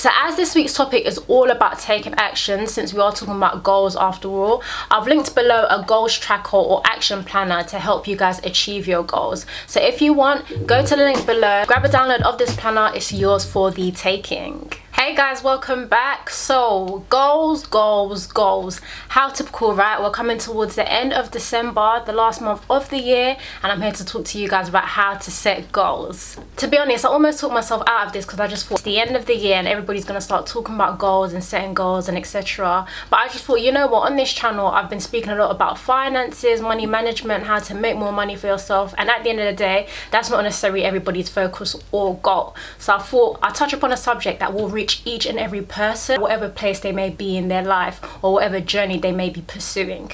So as this week's topic is all about taking action, since we are talking about goals after all, I've linked below a goals tracker or action planner to help you guys achieve your goals. So if you want, go to the link below, grab a download of this planner, it's yours for the taking. Hey guys, welcome back. So goals. How typical, right? We're coming towards the end of December, the last month of the year, and I'm here to talk to you guys about how to set goals. To be honest, I almost talked myself out of this because I just thought it's the end of the year and everybody's gonna start talking about goals and setting goals and etc. But I just thought, you know what, on this channel I've been speaking a lot about finances, money management, how to make more money for yourself, and at the end of the day, that's not necessarily everybody's focus or goal. So I thought I'd touch upon a subject that will reach each and every person, whatever place they may be in their life or whatever journey they may be pursuing.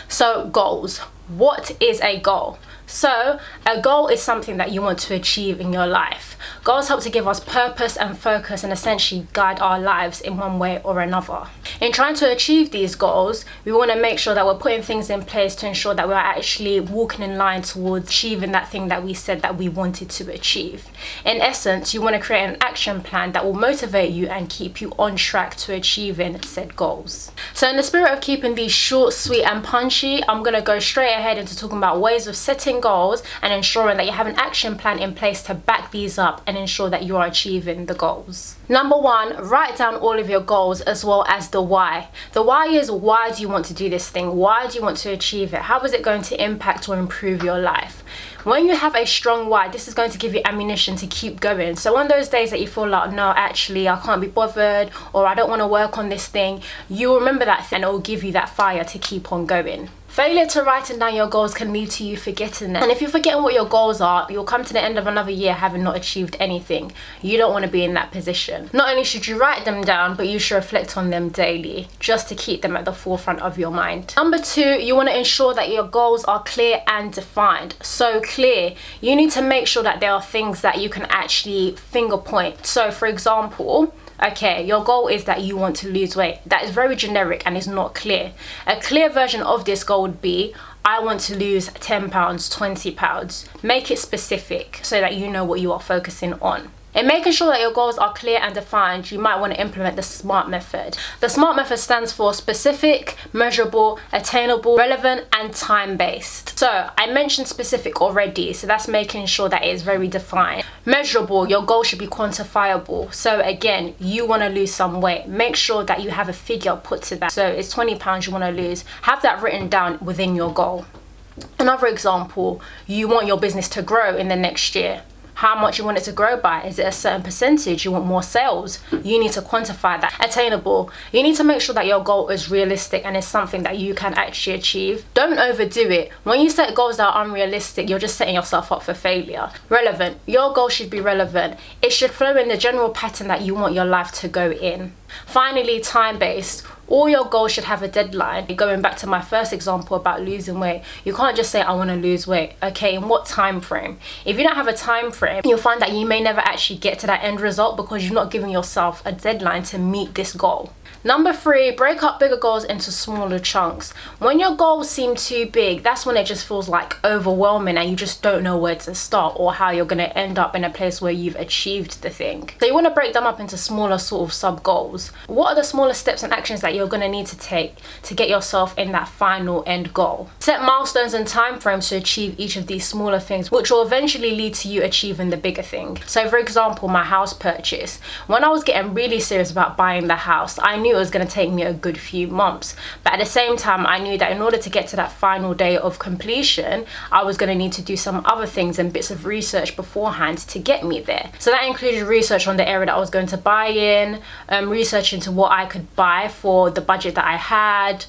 So goals. What is a goal? So a goal is something that you want to achieve in your life. Goals help to give us purpose and focus and essentially guide our lives in one way or another. In trying to achieve these goals, we want to make sure that we're putting things in place to ensure that we're actually walking in line towards achieving that thing that we said that we wanted to achieve. In essence, you want to create an action plan that will motivate you and keep you on track to achieving said goals. So in the spirit of keeping these short, sweet and punchy, I'm going to go straight ahead into talking about ways of setting goals and ensuring that you have an action plan in place to back these up and ensure that you are achieving the goals. Number one, write down all of your goals as well as the why. The why is, why do you want to do this thing? Why do you want to achieve it? How is it going to impact or improve your life? When you have a strong why, this is going to give you ammunition to keep going. So on those days that you feel like, no, actually I can't be bothered, or I don't want to work on this thing, you remember that thing and it will give you that fire to keep on going. Failure to writing down your goals can lead to you forgetting them. And if you're forgetting what your goals are, you'll come to the end of another year having not achieved anything. You don't want to be in that position. Not only should you write them down, but you should reflect on them daily, just to keep them at the forefront of your mind. Number two, you want to ensure that your goals are clear and defined. So clear. You need to make sure that there are things that you can actually finger point. So for example, okay, your goal is that you want to lose weight. That is very generic and is not clear. A clear version of this goal would be, I want to lose 10 pounds, 20 pounds. Make it specific so that you know what you are focusing on. In making sure that your goals are clear and defined, you might want to implement the SMART method. The SMART method stands for specific, measurable, attainable, relevant, and time-based. So I mentioned specific already, so that's making sure that it is very defined. Measurable, your goal should be quantifiable. So again, you want to lose some weight. Make sure that you have a figure put to that. So it's 20 pounds you want to lose. Have that written down within your goal. Another example, you want your business to grow in the next year. How much you want it to grow by? Is it a certain percentage? You want more sales? You need to quantify that. Attainable. You need to make sure that your goal is realistic and is something that you can actually achieve. Don't overdo it. When you set goals that are unrealistic, you're just setting yourself up for failure. Relevant. Your goal should be relevant. It should flow in the general pattern that you want your life to go in. Finally, time-based. All your goals should have a deadline. Going back to my first example about losing weight, you can't just say I want to lose weight. Okay, in what time frame? If you don't have a time frame, you'll find that you may never actually get to that end result because you've not given yourself a deadline to meet this goal. Number three, break up bigger goals into smaller chunks. When your goals seem too big, that's when it just feels like overwhelming and you just don't know where to start or how you're going to end up in a place where you've achieved the thing. So you want to break them up into smaller sort of sub goals. What are the smaller steps and actions that you're going to need to take to get yourself in that final end goal? Set milestones and time frames to achieve each of these smaller things, which will eventually lead to you achieving the bigger thing. So for example, my house purchase. When I was getting really serious about buying the house, I knew it was going to take me a good few months, but at the same time I knew that in order to get to that final day of completion, I was going to need to do some other things and bits of research beforehand to get me there. So that included research on the area that I was going to buy in, research into what I could buy for the budget that I had,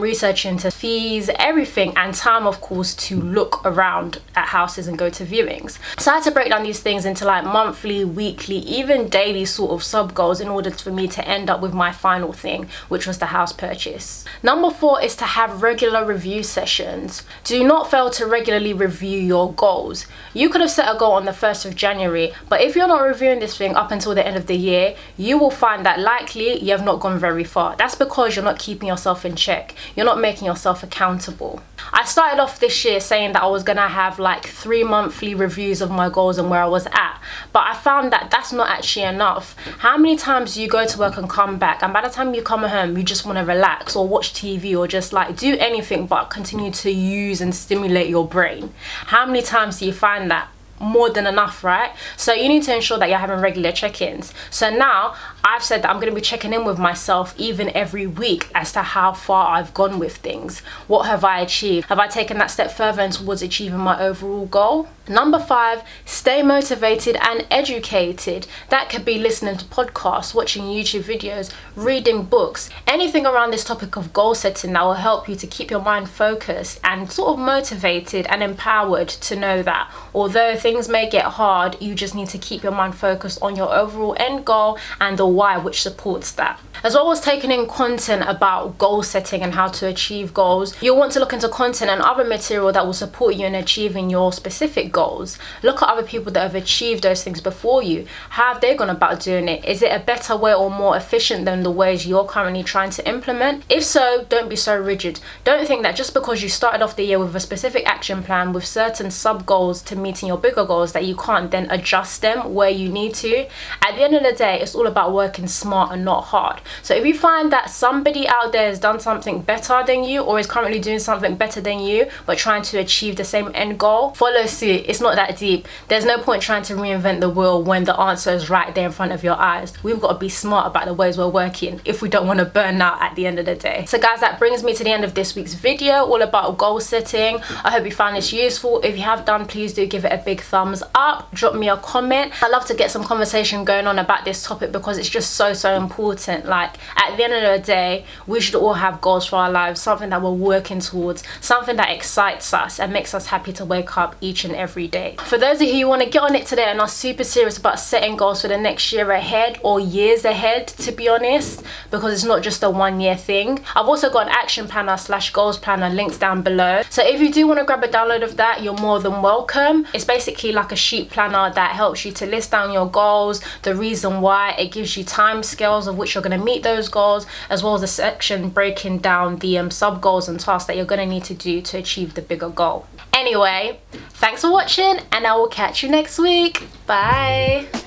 research into fees, everything, and time of course to look around at houses and go to viewings. So I had to break down these things into like monthly, weekly, even daily sort of sub goals in order for me to end up with my final thing, which was the house purchase. Number four is to have regular review sessions. Do not fail to regularly review your goals. You could have set a goal on the 1st of January, but if you're not reviewing this thing up until the end of the year, you will find that likely you have not gone very far. that's because you're not keeping yourself in check. You're not making yourself accountable. I started off this year saying that I was gonna have like 3 monthly reviews of my goals and where I was at, but I found that that's not actually enough. How many times do you go to work and come back, and by the time you come home you just want to relax or watch TV or just like do anything but continue to use and stimulate your brain? How many times do you find that? More than enough, right? So you need to ensure that you're having regular check-ins. So now I've said that I'm going to be checking in with myself even every week as to how far I've gone with things. What have I achieved? Have I taken that step further and towards achieving my overall goal? Number 5, stay motivated and educated. That could be listening to podcasts, watching YouTube videos, reading books, anything around this topic of goal setting that will help you to keep your mind focused and sort of motivated and empowered to know that although things may get hard, you just need to keep your mind focused on your overall end goal and the why which supports that. As well as taking in content about goal setting and how to achieve goals, you'll want to look into content and other material that will support you in achieving your specific goals. Look at other people that have achieved those things before you. How have they gone about doing it? Is it a better way or more efficient than the ways you're currently trying to implement? If so, don't be so rigid. Don't think that just because you started off the year with a specific action plan with certain sub goals to meeting your bigger goals that you can't then adjust them where you need to. At the end of the day, it's all about working smart and not hard. So if you find that somebody out there has done something better than you or is currently doing something better than you but trying to achieve the same end goal, follow suit. It's not that deep. There's no point trying to reinvent the wheel when the answer is right there in front of your eyes. We've got to be smart about the ways we're working if we don't want to burn out at the end of the day. So guys, that brings me to the end of this week's video all about goal setting. I hope you found this useful. If you have done, please do give it a big thumbs up. Drop me a comment. I'd love to get some conversation going on about this topic because it's just so important. Like at the end of the day, we should all have goals for our lives, something that we're working towards, something that excites us and makes us happy to wake up each and every day. For those of you who want to get on it today and are super serious about setting goals for the next year ahead or years ahead, to be honest, because it's not just a 1 year thing, I've also got an action planner / goals planner linked down below. So if you do want to grab a download of that, you're more than welcome. It's basically like a sheet planner that helps you to list down your goals, the reason why. It gives you time scales of which you're going to meet those goals, as well as a section breaking down the sub goals and tasks that you're going to need to do to achieve the bigger goal. Anyway, thanks for watching and I will catch you next week. Bye.